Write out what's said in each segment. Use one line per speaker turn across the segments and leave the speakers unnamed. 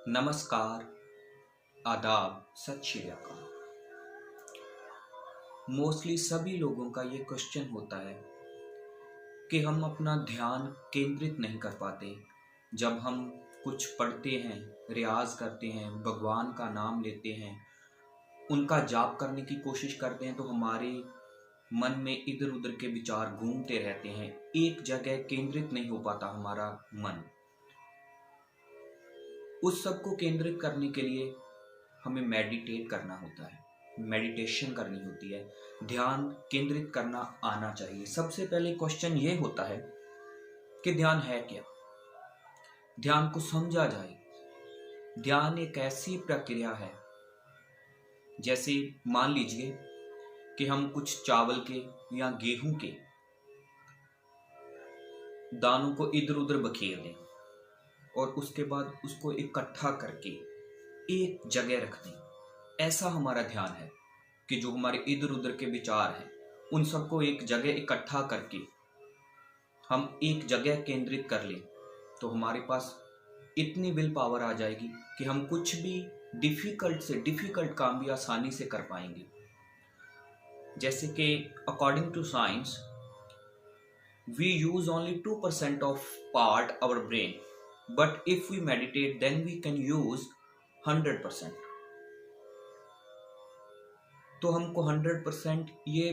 नमस्कार, आदाब, सत श्री अकाल। मोस्टली सभी लोगों का ये क्वेश्चन होता है कि हम अपना ध्यान केंद्रित नहीं कर पाते। जब हम कुछ पढ़ते हैं, रियाज करते हैं, भगवान का नाम लेते हैं, उनका जाप करने की कोशिश करते हैं तो हमारे मन में इधर उधर के विचार घूमते रहते हैं। एक जगह केंद्रित नहीं हो पाता हमारा मन। उस सब को केंद्रित करने के लिए हमें मेडिटेट करना होता है, मेडिटेशन करनी होती है, ध्यान केंद्रित करना आना चाहिए। सबसे पहले क्वेश्चन ये होता है कि ध्यान है क्या। ध्यान को समझा जाए। ध्यान एक ऐसी प्रक्रिया है, जैसे मान लीजिए कि हम कुछ चावल के या गेहूं के दानों को इधर उधर बखेर दें और उसके बाद उसको इकट्ठा करके एक जगह रख दें। ऐसा हमारा ध्यान है कि जो हमारे इधर उधर के विचार हैं उन सबको एक जगह इकट्ठा करके हम एक जगह केंद्रित कर लें तो हमारे पास इतनी विल पावर आ जाएगी कि हम कुछ भी डिफिकल्ट से डिफिकल्ट काम भी आसानी से कर पाएंगे। जैसे कि according to science we use only 2% of part our brain, but if we meditate then we can use 100%। तो हमको 100% ये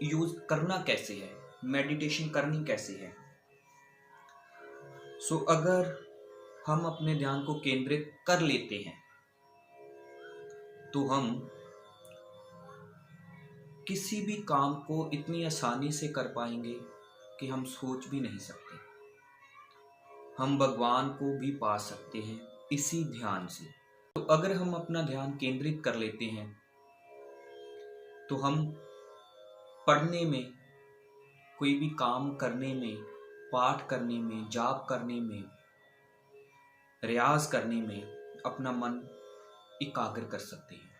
यूज करना कैसे है, मेडिटेशन करनी कैसे है। अगर हम अपने ध्यान को केंद्रित कर लेते हैं तो हम किसी भी काम को इतनी आसानी से कर पाएंगे कि हम सोच भी नहीं सकते। हम भगवान को भी पा सकते हैं इसी ध्यान से। तो अगर हम अपना ध्यान केंद्रित कर लेते हैं तो हम पढ़ने में, कोई भी काम करने में, पाठ करने में, जाप करने में, रियाज करने में अपना मन एकाग्र कर सकते हैं।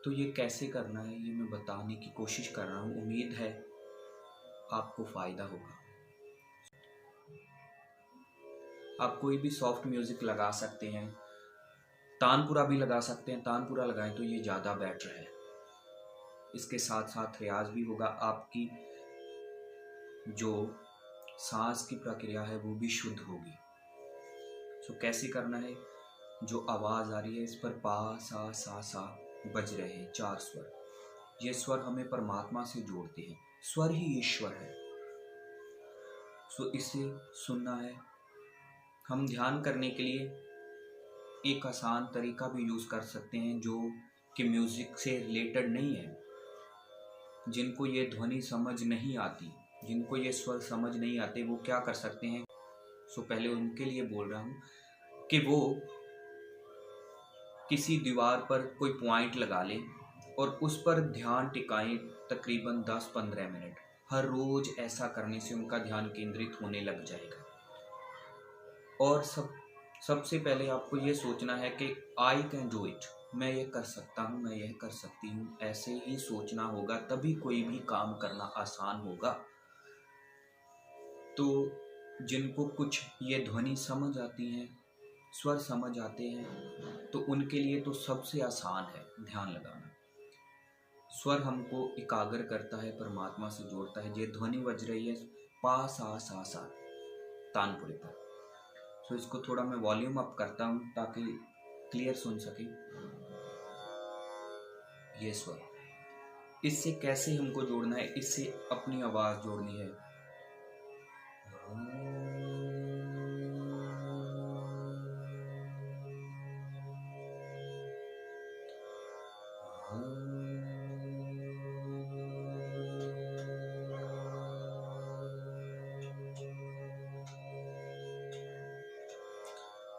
तो ये कैसे करना है ये मैं बताने की कोशिश कर रहा हूँ। उम्मीद है आपको फायदा होगा। आप कोई भी सॉफ्ट म्यूजिक लगा सकते हैं, तानपुरा भी लगा सकते हैं। तानपुरा लगाएं तो ये ज़्यादा बेटर है। इसके साथ साथ रियाज भी होगा, आपकी जो सांस की प्रक्रिया है वो भी शुद्ध होगी। कैसे करना है, जो आवाज़ आ रही है इस पर पा सा सा सा बज रहे हैं 4 स्वर। ये स्वर हमें परमात्मा से जोड़ते हैं। स्वर ही ईश्वर है। इसे सुनना है। हम ध्यान करने के लिए एक आसान तरीका भी यूज़ कर सकते हैं जो कि म्यूज़िक से रिलेटेड नहीं है। जिनको ये ध्वनि समझ नहीं आती, जिनको ये स्वर समझ नहीं आते, वो क्या कर सकते हैं। पहले उनके लिए बोल रहा हूँ कि वो किसी दीवार पर कोई पॉइंट लगा लें और उस पर ध्यान टिकाएं तकरीबन 10-15 मिनट। हर रोज ऐसा करने से उनका ध्यान केंद्रित होने लग जाएगा। और सबसे पहले आपको ये सोचना है कि आई कैन डू इट, मैं ये कर सकता हूँ, मैं यह कर सकती हूँ। ऐसे ही सोचना होगा, तभी कोई भी काम करना आसान होगा। तो जिनको कुछ ये ध्वनि समझ आती हैं, स्वर समझ आते हैं, तो उनके लिए तो सबसे आसान है ध्यान लगाना। स्वर हमको एकाग्र करता है, परमात्मा से जोड़ता है। ये ध्वनि बज रही है पा सा सा सा तानपुरे पर। इसको थोड़ा मैं वॉल्यूम अप करता हूँ ताकि क्लियर सुन सके। ये स्वर, इससे कैसे हमको जोड़ना है, इससे अपनी आवाज जोड़नी है।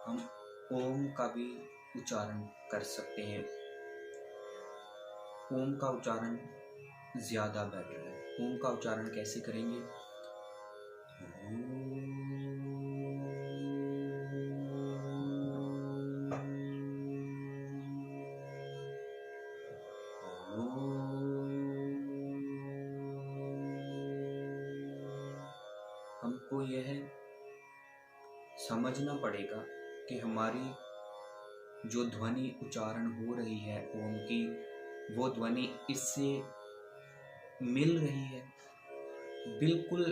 हम ओम का भी उच्चारण कर सकते हैं। ओम का उच्चारण ज्यादा बेटर है। ओम का उच्चारण कैसे करेंगे। हमको यह समझना पड़ेगा कि हमारी जो ध्वनि उच्चारण हो रही है ओम की, वो ध्वनि इससे मिल रही है, बिल्कुल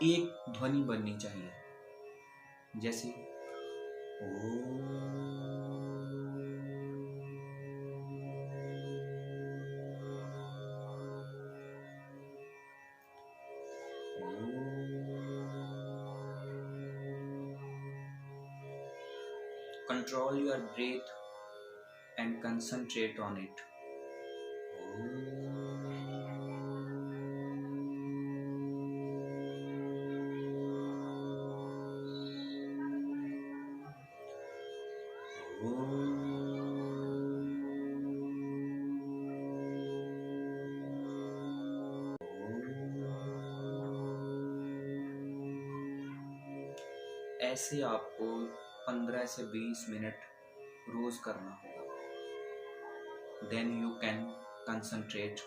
एक ध्वनि बननी चाहिए। जैसे ओ, control your breath and concentrate on it. ऐसे आपको 15 से 20 मिनट रोज करना होगा। Then you can concentrate